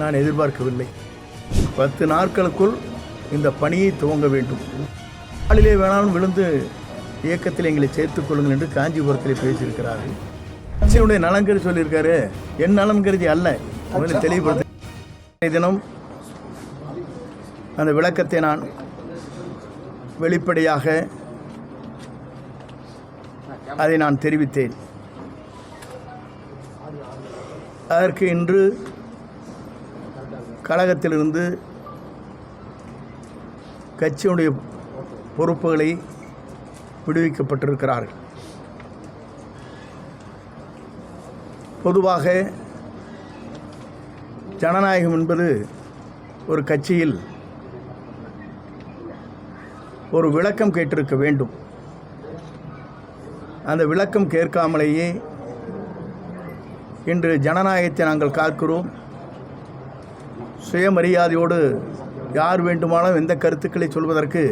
நான் எதிர்பார்க்கவில்லை. 10 நாட்களுக்குள் இந்த பணியை துவங்க வேண்டும். காலிலே வேணாலும் விழுந்து இயக்கத்தில் எங்களை சேர்த்துக் கொள்ளுங்கள் என்று காஞ்சிபுரத்தில் பேசியிருக்கிறார்கள். கட்சியினுடைய நலன் கருதி சொல்லியிருக்காரு. என் நலன் கருதி அல்ல. முதலில் தெளிவுபடுத்த தினம் அந்த விளக்கத்தை நான் வெளிப்படையாக அதை நான் தெரிவித்தேன். அதற்கு இன்று கழகத்திலிருந்து கட்சியினுடைய பொறுப்புகளை விடுவிக்கப்பட்டிருக்கிறார்கள். பொதுவாக ஜனநாயகம் என்பது ஒரு கட்சியில் ஒரு விளக்கம் கேட்டிருக்க வேண்டும். அந்த விளக்கம் கேட்காமலேயே இன்று ஜனநாயகத்தை நாங்கள் காக்கிறோம். சுயமரியாதையோடு யார் வேண்டுமானாலும் எந்த கருத்துக்களை சொல்வதற்கு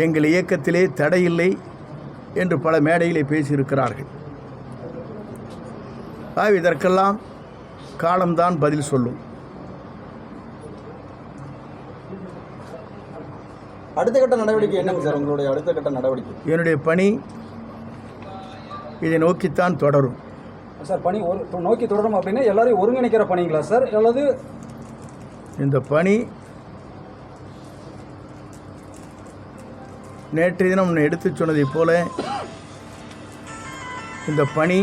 எங்கள் இயக்கத்திலே தடையில்லை என்று பல மேடையிலே பேசியிருக்கிறார்கள். இதற்கெல்லாம் காலம்தான் பதில் சொல்லும். அடுத்த கட்ட நடவடிக்கை என்னங்க சார்? உங்களுடைய அடுத்த கட்ட நடவடிக்கை? என்னுடைய பணி இதை நோக்கித்தான் தொடரும் சார். பணி நோக்கி தொடரும் அப்படின்னா எல்லாரையும் ஒருங்கிணைக்கிற பணிங்களா சார்? அல்லது இந்த பணி நேற்றைய தினம் எடுத்து சொன்னதைப் போல இந்த பணி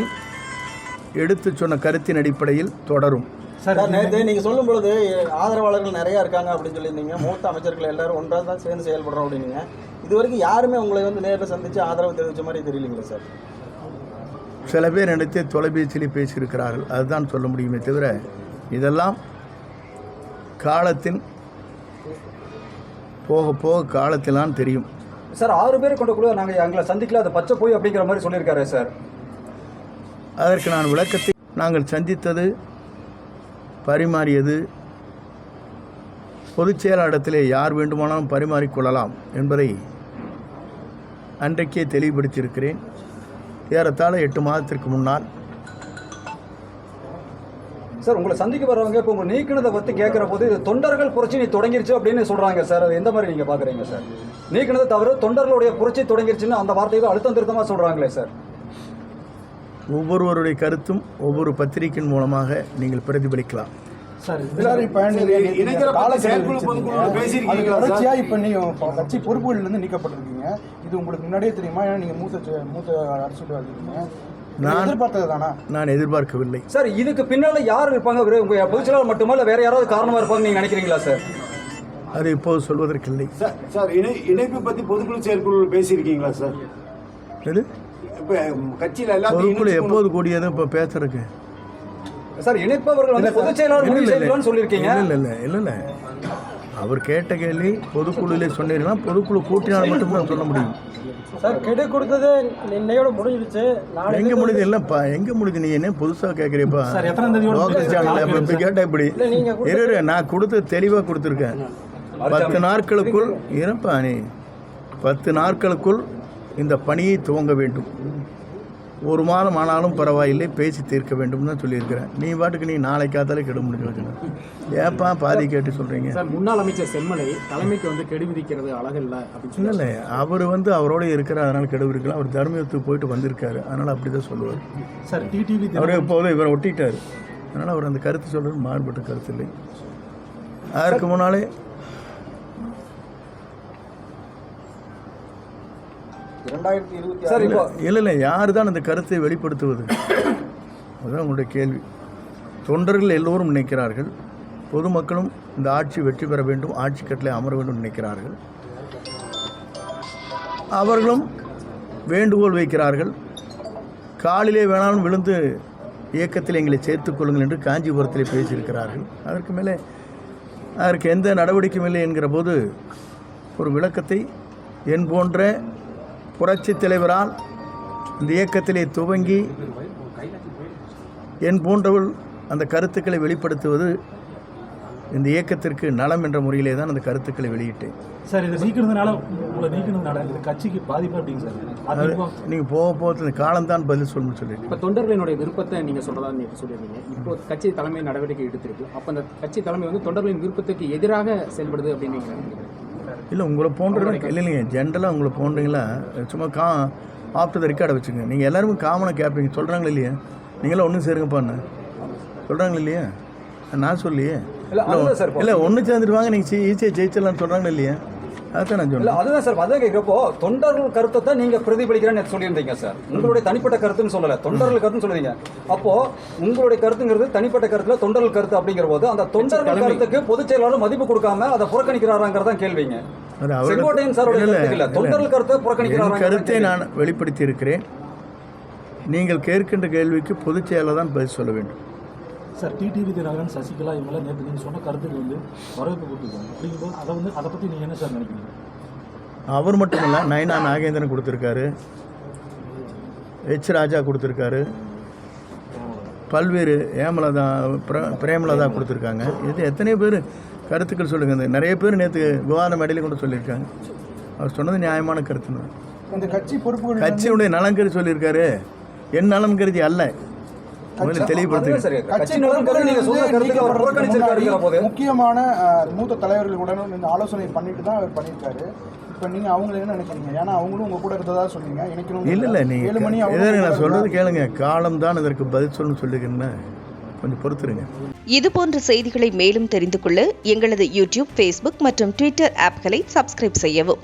எடுத்து சொன்ன கருத்தின் அடிப்படையில் தொடரும். சார், நேற்று நீங்கள் சொல்லும் பொழுது ஆதரவாளர்கள் நிறையா இருக்காங்க அப்படின்னு சொல்லியிருந்தீங்க. மூத்த அமைச்சர்கள் எல்லாரும் ஒன்றாக தான் சேர்ந்து செயல்படுறோம் அப்படின்னீங்க. இது வரைக்கும் யாருமே உங்களை நேரில் சந்தித்து ஆதரவு தெரிவித்த மாதிரி தெரியலைங்களா சார்? சில பேர் நினைத்து தொலைபேசியில் பேசியிருக்கிறார்கள். அதுதான் சொல்ல முடியுமே தவிர இதெல்லாம் காலத்தின் போக போக காலத்தில்தான் தெரியும். சார், 6 பேர் கொண்ட கூட நாங்கள் எங்களை சந்திக்கல, அது பச்சை போய் அப்படிங்கிற மாதிரி சொல்லியிருக்காரு சார். அதற்கு நான் விளக்கத்தை நாங்கள் சந்தித்தது பரிமாறியது பொதுச் செயலாளரிடத்திலே யார் வேண்டுமானாலும் பரிமாறிக்கொள்ளலாம் என்பதை அன்றைக்கே தெளிவுபடுத்தியிருக்கிறேன். ஏறத்தாழ 8 மாதத்திற்கு முன்னால். சார், உங்களை சந்திக்க வர்றவங்க இப்போ உங்களை நீக்கினதை பற்றி கேட்குற போது இது தொண்டர்கள் புரட்சி தொடங்கிருச்சு அப்படின்னு சொல்கிறாங்க சார். அது எந்த மாதிரி நீங்கள் பார்க்குறீங்க சார்? நீக்கினதை தவிர தொண்டர்களுடைய புரட்சி தொடங்கிருச்சுன்னு அந்த வார்த்தையை அழுத்தம் திருத்தமாக சொல்கிறாங்களே சார். ஒவ்வொருவருடைய கருத்தும் ஒவ்வொரு பத்திரிகையின் மூலமாக நீங்கள் பிரதிபலிக்கலாம். சார், இப்போ நீங்கள் கட்சி பொறுப்புகளிலிருந்து நீக்கப்பட்டிருக்கீங்க. இது உங்களுக்கு முன்னாடியே தெரியுமா? ஏன்னா நீங்கள் மூத்த அரசியல் இருக்கீங்க. நான் எதிர்பார்க்கவில்லை சார். இதுக்கு பின்னால் யார் இருப்பாங்க? பொதுச்செயலாளர் மட்டுமா இல்லை வேற யாராவது காரணமாக இருப்பாங்க நீங்கள் நினைக்கிறீங்களா சார்? அது இப்போது சொல்வதற்கில்லை சார். இணைப்பு பற்றி பொதுக்குழு செயற்குழு பேசியிருக்கீங்களா சார்? எது கட்சியில் பொதுக்குழு எப்போது கூடியது இப்போ பேசுறதுக்கு சார்? இணைப்பவர்கள் வந்து பொதுச் செயலாளர் சொல்லியிருக்கீங்க. இல்லை அவர் கேட்ட கேள்வி பொதுக்குழுவிலே சொன்னீங்கன்னா பொதுக்குழு கூட்டினால் மட்டும்தான் சொல்ல முடியும் சார். கெடு கொடுத்தது இன்னையோட முடிஞ்சிருச்சு. எங்கே முடியுது? இல்லைப்பா, எங்கே முடியுது? நீ என்ன புதுசாக கேட்குறீப்பா? லோக்கல் சேனல் இப்படி கேட்டால் இப்படி நான் கொடுத்து தெளிவாக கொடுத்துருக்கேன். 10 நாட்களுக்குள் இருப்பா. நீ 10 நாட்களுக்குள் இந்த பணியை துவங்க வேண்டும். 1 மாதம் ஆனாலும் பரவாயில்லை, பேசி தீர்க்க வேண்டும் தான் சொல்லியிருக்கிறேன். நீ பாட்டுக்கு நீ நாளைக்கு காத்தாலே கெடு முடிஞ்சு வச்சுக்கணும். ஏப்பா பாதி கேட்டு சொல்கிறீங்க? சார், முன்னாள் அமைச்சர் செம்மலை தலைமைக்கு கெடு விதிக்கிறது அழகில்லை அப்படின்னு இல்லை. அவர் அவரோட இருக்கிற அதனால் கெடு விதிக்கலாம். அவர் தர்மத்துக்கு போயிட்டு வந்திருக்காரு, அதனால் அப்படி தான் சொல்லுவார் சார். டிடிவி அவரே இப்போது இவரை ஒட்டிட்டார், அதனால் அவர் அந்த கருத்து சொல்கிறது மாறுபட்ட கருத்து இல்லை. அதற்கு முன்னாலே இல்லை யார் தான் அந்த கருத்தை வெளிப்படுத்துவது? அதுதான் உங்களுடைய கேள்வி. தொண்டர்கள் எல்லோரும் நினைக்கிறார்கள், பொதுமக்களும் இந்த ஆட்சி வெற்றி பெற வேண்டும், ஆட்சி கட்டளை அமர வேண்டும் நினைக்கிறார்கள். அவர்களும் வேண்டுகோள் வைக்கிறார்கள். காலிலே வேணாலும் விழுந்து இயக்கத்தில் எங்களை சேர்த்துக் கொள்ளுங்கள் என்று காஞ்சிபுரத்தில் பேசியிருக்கிறார்கள். அதற்கு மேலே அதற்கு எந்த நடவடிக்கையும் இல்லை என்கிற போது ஒரு விளக்கத்தை என் போன்ற புரட்சி தலைவரால் இந்த இயக்கத்திலே துவங்கி என் போன்றவள் அந்த கருத்துக்களை வெளிப்படுத்துவது இந்த இயக்கத்திற்கு நலம் என்ற முறையிலே தான் அந்த கருத்துக்களை வெளியிட்டேன். சார் இதை நீக்கினதுனால உங்களை நீக்கினதுனால இது கட்சிக்கு பாதிப்பு அப்படிங்க சார்? நீங்கள் போக இந்த காலம்தான் பதில் சொல்லணும்னு சொல்லிட்டு. இப்போ தொண்டர்களினுடைய விருப்பத்தை நீங்கள் சொல்கிறதா நீங்கள் சொல்லியிருந்தீங்க. இப்போ கட்சி தலைமை நடவடிக்கை எடுத்திருக்கு. அப்போ அந்த கட்சி தலைமை வந்து தொண்டர்களின் விருப்பத்துக்கு எதிராக செயல்படுது அப்படின்னு நீங்கள் நினைக்கிறீங்க? இல்லை உங்களை போன்றவங்க இல்லைங்க, ஜென்ரலாக உங்களை போன்றீங்களா சும்மா ஆஃப்டர் த ரெக்கார்டை வச்சுங்க. நீங்கள் எல்லாருமே காமனாக கேட்பீங்க, சொல்கிறாங்களே இல்லையா? நீங்களாம் ஒன்றும் சேருங்கப்பான்னு சொல்கிறாங்களே இல்லையா? நான் சொல்லியே இல்லை ஒன்று சேர்ந்துட்டு வாங்க நீங்கள் ஈஸியாக ஜெயிச்சிடலான்னு சொல்கிறாங்களே இல்லையா? அதுதான் நான் சொன்னேன். அதுதான் சார் அதான் கேட்கிறப்போ தொண்டர்கள் கருத்தை தான் நீங்க பிரதிபலிக்கிறேன்னு சொல்லியிருந்தீங்க சார். உங்களுடைய தனிப்பட்ட கருத்துன்னு சொல்லல, தொண்டர்கள் கருத்துன்னு சொல்லுவீங்க. அப்போ உங்களுடைய கருத்துங்கிறது தனிப்பட்ட கருத்துல தொண்டர்கள் கருத்து அப்படிங்கிற போது அந்த தொண்டர்கள் கருத்துக்கு பொதுச் செயலாளர் மதிப்பு கொடுக்காம அதை புறக்கணிக்கிறாராங்கிறதான் கேள்விங்க. செங்கோட்டையன் சார் தொண்டர்கள் கருத்தை புறக்கணிக்கிறாங்க. கருத்தை நான் வெளிப்படுத்தி இருக்கிறேன். நீங்கள் கேட்கின்ற கேள்விக்கு பொதுச் செயலாளர் தான் பதில் சொல்ல வேண்டும். சார் டிடிவி தினகரன், சசிகலா இவங்களாம் நேற்று நீங்கள் சொன்ன கருத்துக்கு வந்து வரவேற்பு கொடுத்துருக்காங்க. அப்படிங்கும்போது அதை பற்றி நீங்கள் என்ன சார் நினைக்கிறீங்க? அவர் மட்டும் இல்லை, நயனா நாகேந்திரன் கொடுத்துருக்காரு, எச் ராஜா கொடுத்துருக்காரு, பல்வேறு ஏமலதா பிரேமலதா கொடுத்துருக்காங்க. இது எத்தனை பேர் கருத்துக்கள் சொல்லுங்க. நிறைய பேர் நேற்று விவாத மேடையில கூட சொல்லியிருக்காங்க. அவர் சொன்னது நியாயமான கருத்து தான். அந்த கட்சி பொறுப்புகள் கட்சியுடைய நலன் கருதி சொல்லியிருக்காரு, என் நலன் கருதி அல்ல. முக்கியமான மூத்த தலைவர்களுடன் இந்த ஆலோசனை பண்ணிட்டு தான் அவர் பண்ணியிருக்காரு. இப்போ நீங்கள் அவங்களை என்ன நினைக்கிறீங்க? ஏன்னா அவங்களும் உங்கள் கூட இருந்ததா சொன்னீங்க. எனக்கு இல்லை நீங்கள் நான் சொல்கிறது கேளுங்க. காலம் தான் இதற்கு பதில் சொல்லணும்னு சொல்லிக்கிறேன்னு கொஞ்சம் பொறுத்துருங்க. இதுபோன்ற செய்திகளை மேலும் தெரிந்து கொள்ள எங்களது யூடியூப், ஃபேஸ்புக் மற்றும் ட்விட்டர் ஆப்களை சப்ஸ்கிரைப் செய்யவும்.